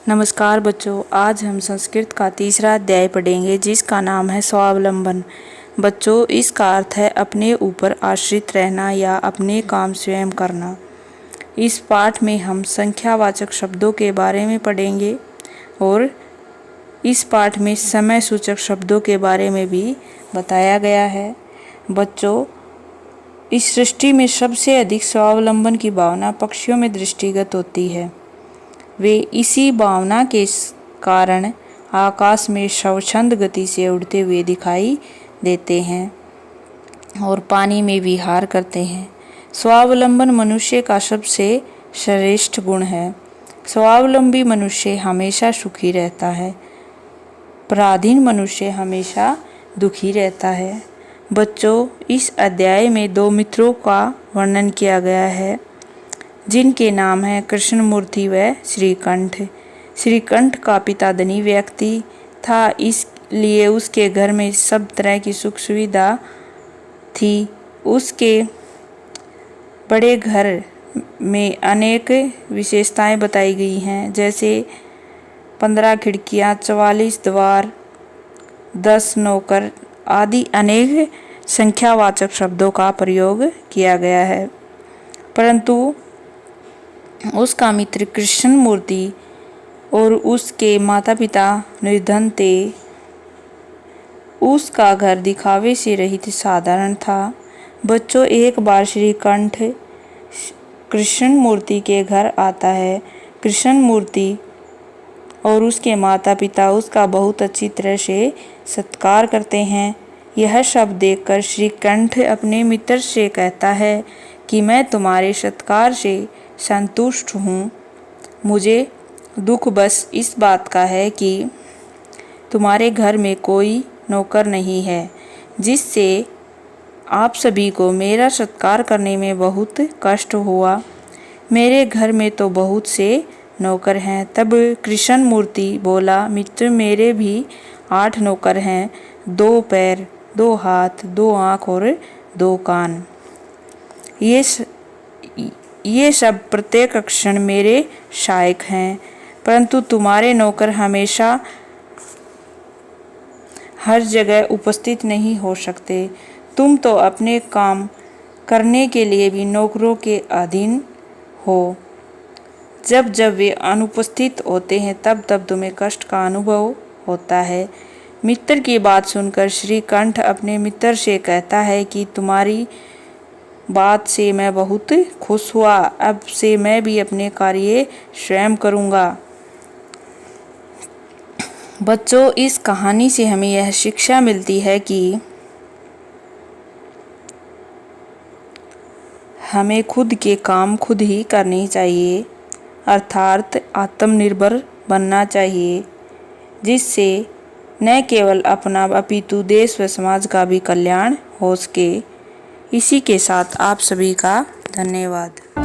नमस्कार बच्चों, आज हम संस्कृत का तीसरा अध्याय पढ़ेंगे जिसका नाम है स्वावलंबन। बच्चों, इसका अर्थ है अपने ऊपर आश्रित रहना या अपने काम स्वयं करना। इस पाठ में हम संख्यावाचक शब्दों के बारे में पढ़ेंगे और इस पाठ में समय सूचक शब्दों के बारे में भी बताया गया है। बच्चों, इस सृष्टि में सबसे अधिक स्वावलंबन की भावना पक्षियों में दृष्टिगत होती है। वे इसी भावना के कारण आकाश में स्वच्छंद गति से उड़ते हुए दिखाई देते हैं और पानी में विहार करते हैं। स्वावलंबन मनुष्य का सबसे श्रेष्ठ गुण है। स्वावलंबी मनुष्य हमेशा सुखी रहता है, पराधीन मनुष्य हमेशा दुखी रहता है। बच्चों, इस अध्याय में दो मित्रों का वर्णन किया गया है जिनके नाम हैं कृष्णमूर्ति व श्रीकंठ। श्रीकंठ का पिता धनी व्यक्ति था, इसलिए उसके घर में सब तरह की सुख सुविधा थी। उसके बड़े घर में अनेक विशेषताएं बताई गई हैं, जैसे 15 खिड़कियां, 44 द्वार, 10 नौकर आदि अनेक संख्यावाचक शब्दों का प्रयोग किया गया है। परंतु उसका मित्र कृष्णमूर्ति और उसके माता पिता निर्धन थे। उसका घर दिखावे से रहित साधारण था। बच्चों, एक बार श्रीकंठ कृष्णमूर्ति के घर आता है। कृष्णमूर्ति और उसके माता पिता उसका बहुत अच्छी तरह से सत्कार करते हैं। यह सब देखकर श्रीकंठ अपने मित्र से कहता है कि मैं तुम्हारे सत्कार से संतुष्ट हूँ। मुझे दुख बस इस बात का है कि तुम्हारे घर में कोई नौकर नहीं है, जिससे आप सभी को मेरा सत्कार करने में बहुत कष्ट हुआ। मेरे घर में तो बहुत से नौकर हैं। तब कृष्णमूर्ति बोला, मित्र, मेरे भी 8 नौकर हैं, 2 पैर, 2 हाथ, 2 आँख और 2 कान। ये सब प्रत्येक क्षण मेरे सहायक हैं, परंतु तुम्हारे नौकर हमेशा हर जगह उपस्थित नहीं हो सकते। तुम तो अपने काम करने के लिए भी नौकरों के अधीन हो। जब जब वे अनुपस्थित होते हैं तब तब तुम्हें कष्ट का अनुभव होता है। मित्र की बात सुनकर श्रीकंठ अपने मित्र से कहता है कि तुम्हारी बात से मैं बहुत खुश हुआ। अब से मैं भी अपने कार्य स्वयं करूँगा। बच्चों, इस कहानी से हमें यह शिक्षा मिलती है कि हमें खुद के काम खुद ही करने चाहिए, अर्थात आत्मनिर्भर बनना चाहिए, जिससे न केवल अपना अपितु देश व समाज का भी कल्याण हो सके। इसी के साथ आप सभी का धन्यवाद।